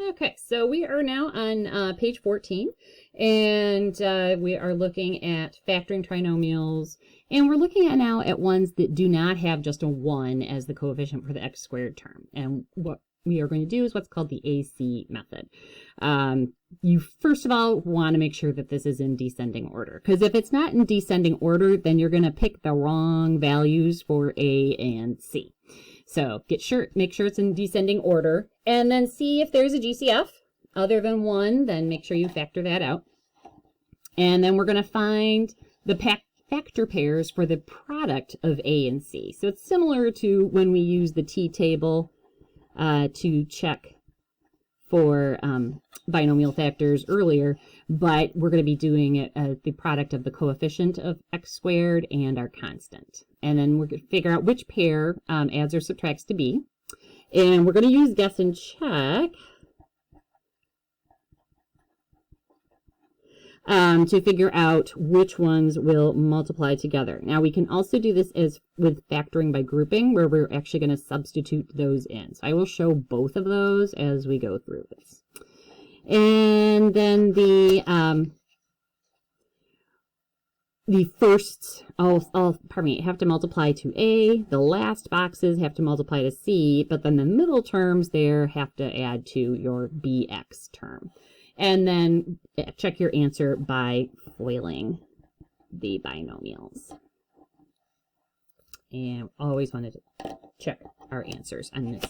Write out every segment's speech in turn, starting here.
Okay, so we are now on page 14, and we are looking at factoring trinomials, and we're looking at now at ones that do not have just a 1 as the coefficient for the x squared term. And what we are going to do is what's called the AC method. You first of all want to make sure that this is in descending order, because if it's not in descending order, then you're going to pick the wrong values for A and C. So make sure it's in descending order, and then see if there's a GCF other than 1, then make sure you factor that out. And then we're going to find the factor pairs for the product of A and C. So it's similar to when we use the t-table to check for binomial factors earlier, but we're going to be doing it as the product of the coefficient of x squared and our constant. And then we're going to figure out which pair adds or subtracts to B. And we're going to use guess and check to figure out which ones will multiply together. Now we can also do this as with factoring by grouping, where we're actually going to substitute those in. So I will show both of those as we go through this. And then the first, pardon me, have to multiply to A, the last boxes have to multiply to C, but then the middle terms there have to add to your BX term. And then check your answer by FOILing the binomials. And always wanted to check our answers on this,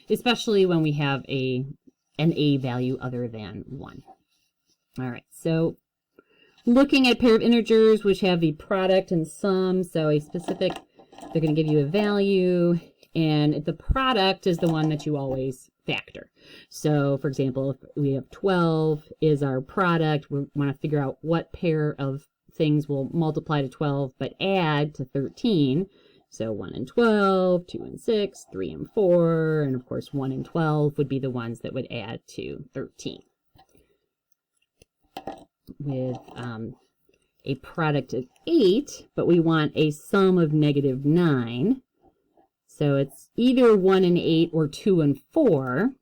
especially when we have an A value other than 1. All right, so looking at a pair of integers which have the product and sum, so a specific, they're going to give you a value, and the product is the one that you always factor. So, for example, if we have 12 is our product, we want to figure out what pair of things will multiply to 12 but add to 13. So 1 and 12, 2 and 6, 3 and 4, and of course 1 and 12 would be the ones that would add to 13. With a product of 8, but we want a sum of -9. So it's either 1 and 8 or 2 and 4.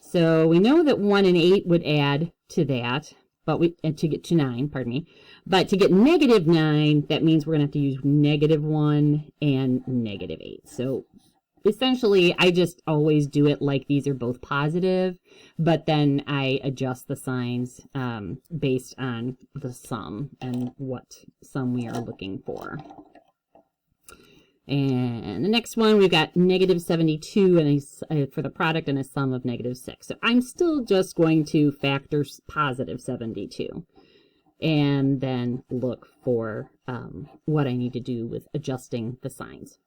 So we know that 1 and 8 would add to that, but to get to 9, pardon me. But to get -9, that means we're going to have to use -1 and -8. So essentially, I just always do it like these are both positive, but then I adjust the signs based on the sum and what sum we are looking for. And the next one, we've got -72 and for the product and a sum of -6. So I'm still just going to factor +72 and then look for what I need to do with adjusting the signs.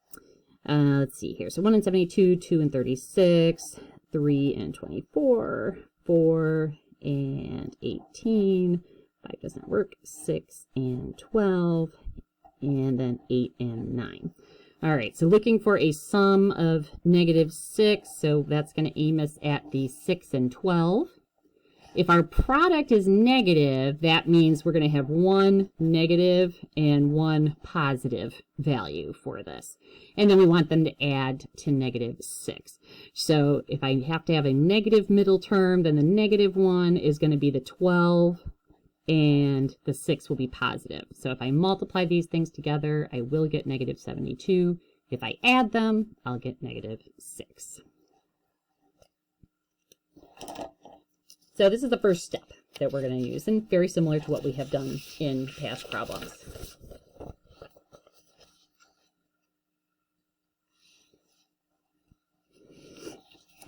Let's see here. So 1 and 72, 2 and 36, 3 and 24, 4 and 18, 5 doesn't work, 6 and 12, and then 8 and 9. All right, so looking for a sum of -6, so that's going to aim us at the 6 and 12. If our product is negative, that means we're going to have 1 negative and 1 positive value for this. And then we want them to add to -6. So if I have to have a negative middle term, then the -1 is going to be the 12, and the 6 will be positive. So if I multiply these things together, I will get -72. If I add them, I'll get -6. So this is the first step that we're going to use, and very similar to what we have done in past problems.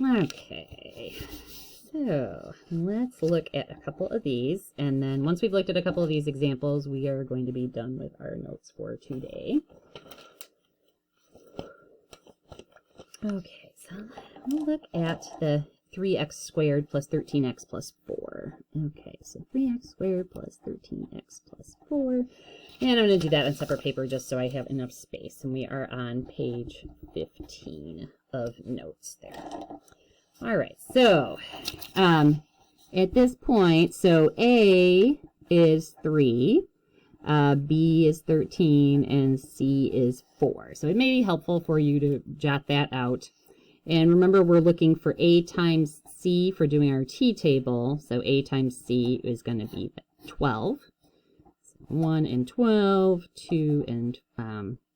Okay. So let's look at a couple of these, and then once we've looked at a couple of these examples, we are going to be done with our notes for today. Okay, so we'll look at the 3x squared plus 13x plus 4. Okay, so 3x squared plus 13x plus 4. And I'm going to do that on separate paper just so I have enough space. And we are on page 15 of notes there. All right, so at this point, so A is 3, B is 13, and C is 4. So it may be helpful for you to jot that out. And remember, we're looking for A times C for doing our t-table. So A times C is going to be 12. 1 and 12, 2 and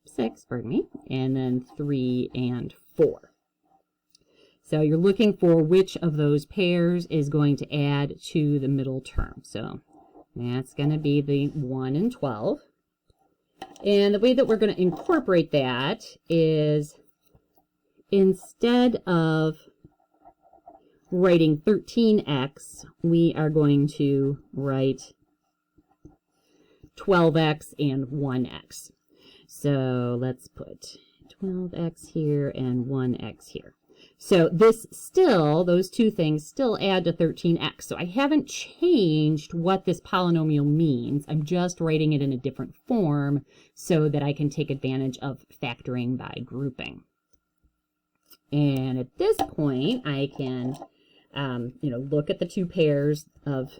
6, pardon me, and then 3 and 4. So you're looking for which of those pairs is going to add to the middle term. So that's going to be the 1 and 12. And the way that we're going to incorporate that is instead of writing 13x, we are going to write 12x and 1x. So let's put 12x here and 1x here. So this still, those two things still add to 13x. So I haven't changed what this polynomial means. I'm just writing it in a different form so that I can take advantage of factoring by grouping. And at this point, I can, look at the two pairs of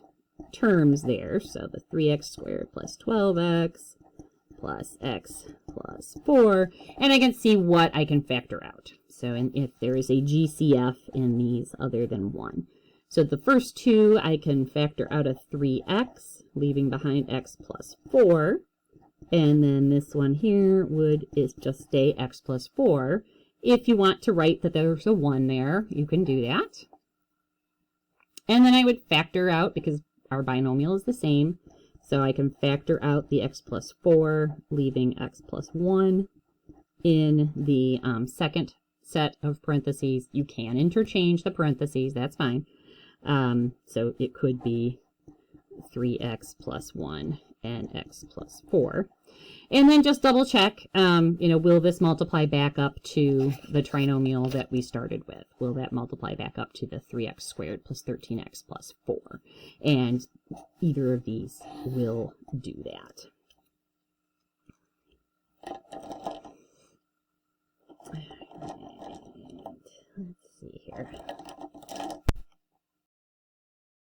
terms there. So the 3x squared plus 12x plus x plus 4. And I can see what I can factor out. So if there is a GCF in these other than 1. So the first two, I can factor out a 3x, leaving behind x plus 4. And then this one here is just stay x plus 4. If you want to write that there's a 1 there, you can do that. And then I would factor out, because our binomial is the same, so I can factor out the x plus 4, leaving x plus 1 in the second set of parentheses. You can interchange the parentheses, that's fine. So it could be 3x plus 1 and x plus 4. And then just double check, will this multiply back up to the trinomial that we started with? Will that multiply back up to the 3x squared plus 13x plus 4? And either of these will do that. Let's see here.